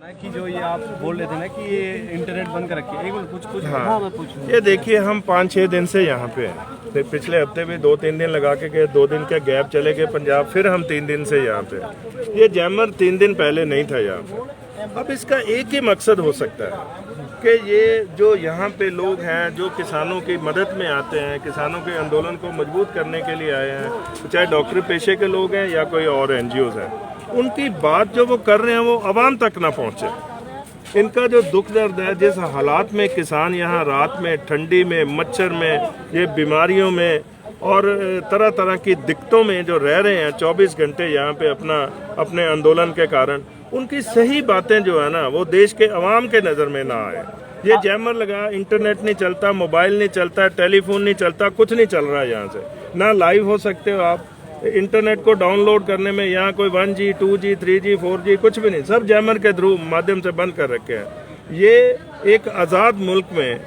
कि जो ये आप बोल रहे थे ना कि ये इंटरनेट बंद कर रखी है, एक मिनट कुछ हाँ, मैं पूछूं। ये देखिए हम 5-6 दिन से यहाँ पे हैं। फिर पिछले हफ्ते भी 2-3 दिन लगा के गए, 2 दिन का गैप चले गए पंजाब, फिर हम 3 दिन से यहाँ पे हैं। ये जैमर 3 दिन पहले नहीं था यहाँ पे। अब इसका एक ही मकसद हो सकता है कि ये जो यहाँ पे लोग हैं जो किसानों की मदद में आते हैं, किसानों के आंदोलन को मजबूत करने के लिए आए हैं, चाहे डॉक्टरी पेशे के लोग हैं या कोई और NGOs हैं, उनकी बात जो वो कर रहे हैं वो आवाम तक ना पहुँचे। इनका जो दुख दर्द है, जिस हालात में किसान यहाँ रात में ठंडी में मच्छर में ये बीमारियों में और तरह तरह की दिक्कतों में जो रह रहे हैं 24 घंटे यहाँ पे अपने आंदोलन के कारण, उनकी सही बातें जो है ना वो देश के अवाम के नज़र में ना आए। ये जैमर लगा, इंटरनेट नहीं चलता, मोबाइल नहीं चलता, टेलीफोन नहीं चलता, कुछ नहीं चल रहा है यहाँ से, ना लाइव हो सकते हो आप। इंटरनेट को डाउनलोड करने में यहाँ कोई 1G 2G 3G 4G कुछ भी नहीं, सब जैमर के थ्रू माध्यम से बंद कर रखे हैं। ये एक आज़ाद मुल्क में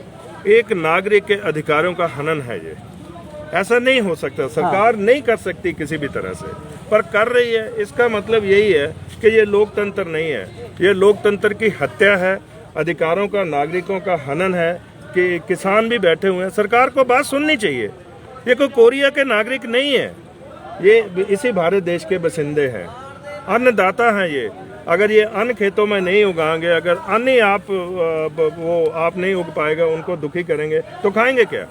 एक नागरिक के अधिकारों का हनन है। ये ऐसा नहीं हो सकता, सरकार नहीं कर सकती किसी भी तरह से, पर कर रही है। इसका मतलब यही है कि ये लोकतंत्र नहीं है, ये लोकतंत्र की हत्या है, अधिकारों का, नागरिकों का हनन है। कि किसान भी बैठे हुए हैं, सरकार को बात सुननी चाहिए। ये कोई कोरिया के नागरिक नहीं है, ये इसी भारत देश के बसिंदे हैं, अन्नदाता हैं ये। अगर ये अन्न खेतों में नहीं उगाएंगे, अगर अन्न ही आप नहीं उग पाएगा, उनको दुखी करेंगे तो खाएंगे क्या?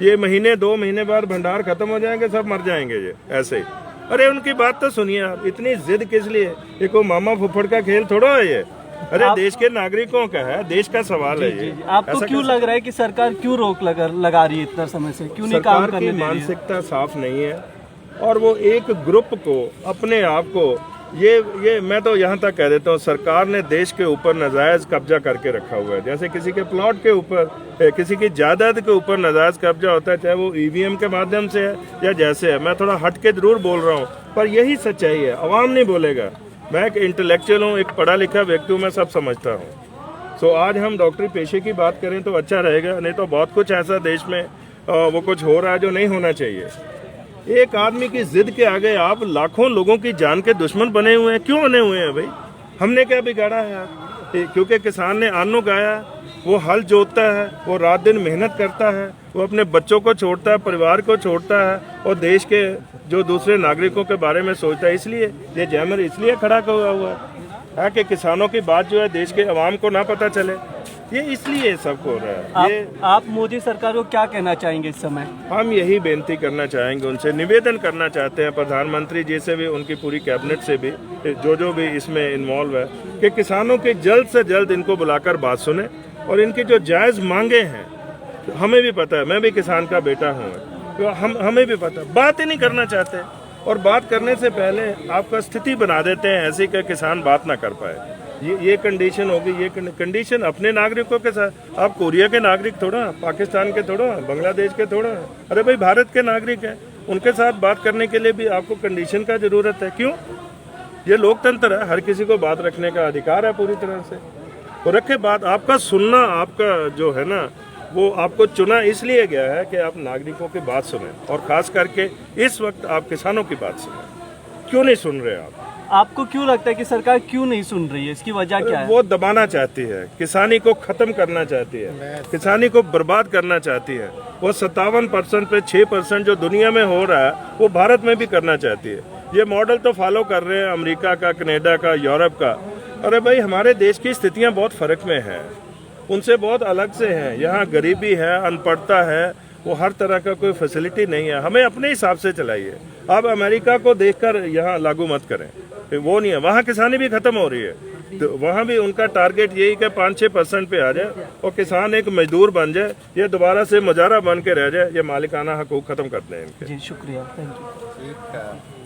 ये महीने 2 महीने बाद भंडार खत्म हो जाएंगे, सब मर जाएंगे ये ऐसे ही। अरे उनकी बात तो सुनिए आप, इतनी जिद किस लिए? ये कोई मामा फुफड़ का खेल थोड़ा है ये। अरे देश के नागरिकों का है, देश का सवाल है ये। आपको क्यों लग रहा है कि सरकार क्यों रोक लगा रही है इतना समय से, क्यों नहीं काम करने दे रही है? मानसिकता साफ नहीं है और वो एक ग्रुप को, अपने आप को, ये मैं तो यहाँ तक कह देता हूँ, सरकार ने देश के ऊपर नाजायज कब्जा करके रखा हुआ है। जैसे किसी के प्लॉट के ऊपर, किसी की जायदाद के ऊपर नाजायज कब्जा होता है, चाहे वो EVM के माध्यम से है या जैसे है। मैं थोड़ा हट के जरूर बोल रहा हूँ, पर यही सच्चाई है। अवाम नहीं बोलेगा। मैं एक इंटेलेक्चुअल हूँ, एक पढ़ा लिखा व्यक्ति हूँ, मैं सब समझता हूँ। सो आज हम डॉक्टरी पेशे की बात करें तो अच्छा रहेगा, नहीं तो बहुत कुछ ऐसा देश में वो कुछ हो रहा है जो नहीं होना चाहिए। एक आदमी की जिद के आगे आप लाखों लोगों की जान के दुश्मन बने हुए हैं। क्यों बने हुए हैं भाई? हमने क्या बिगाड़ा है यार? क्योंकि किसान ने अन्न उगाया, वो हल जोतता है, वो रात दिन मेहनत करता है, वो अपने बच्चों को छोड़ता है, परिवार को छोड़ता है और देश के जो दूसरे नागरिकों के बारे में सोचता है। इसलिए ये जैमर इसलिए खड़ा हुआ है कि किसानों की बात जो है देश के अवाम को ना पता चले। ये इसलिए सबको हो रहा है। ये आप मोदी सरकार को क्या कहना चाहेंगे इस समय? हम यही बेनती करना चाहेंगे, उनसे निवेदन करना चाहते हैं, प्रधानमंत्री जी से भी, उनकी पूरी कैबिनेट से भी, जो भी इसमें इन्वॉल्व है, कि किसानों की जल्द से जल्द इनको बुलाकर बात सुने और इनकी जो जायज़ मांगे हैं, हमें भी पता है, मैं भी किसान का बेटा हूँ, तो हमें भी पता, बात ही नहीं करना चाहते। और बात करने से पहले आपका स्थिति बना देते हैं ऐसी कि किसान बात ना कर पाए। ये कंडीशन होगी। ये कंडीशन अपने नागरिकों के साथ। आप कोरिया के नागरिक थोड़ा, पाकिस्तान के थोड़ा, बांग्लादेश के थोड़ा, अरे भाई भारत के नागरिक हैं, उनके साथ बात करने के लिए भी आपको कंडीशन का जरूरत है। क्यों? ये लोकतंत्र है, हर किसी को बात रखने का अधिकार है पूरी तरह से। तो रखे बात, आपका सुनना, आपका जो है ना, वो आपको चुना इसलिए गया है कि आप नागरिकों की बात सुने और खास करके इस वक्त आप किसानों की बात सुने। क्यों नहीं सुन रहे आप? आपको क्यों लगता है कि सरकार क्यों नहीं सुन रही है? इसकी वजह क्या है? वो दबाना चाहती है, किसानी को खत्म करना चाहती है, किसानी को बर्बाद करना चाहती है। वो 57% पे 6% जो दुनिया में हो रहा है वो भारत में भी करना चाहती है। ये मॉडल तो फॉलो कर रहे हैं अमेरिका का, कनाडा का, यूरोप का। अरे भाई हमारे देश की स्थितियां बहुत फर्क में है, उनसे बहुत अलग से हैं। यहाँ गरीबी है, अनपढ़ता है, वो हर तरह का कोई फैसिलिटी नहीं है। हमें अपने हिसाब से चलाइए। आप अमेरिका को देखकर यहाँ लागू मत करें, वो नहीं है। वहाँ किसानी भी खत्म हो रही है, तो वहाँ भी उनका टारगेट यही कि 5-6% पे आ जाए और किसान एक मजदूर बन जाए, ये दोबारा से मुजारा बन के रह जाए, ये मालिकाना हकूक खत्म कर दें इनके। जी शुक्रिया, थैंक यू।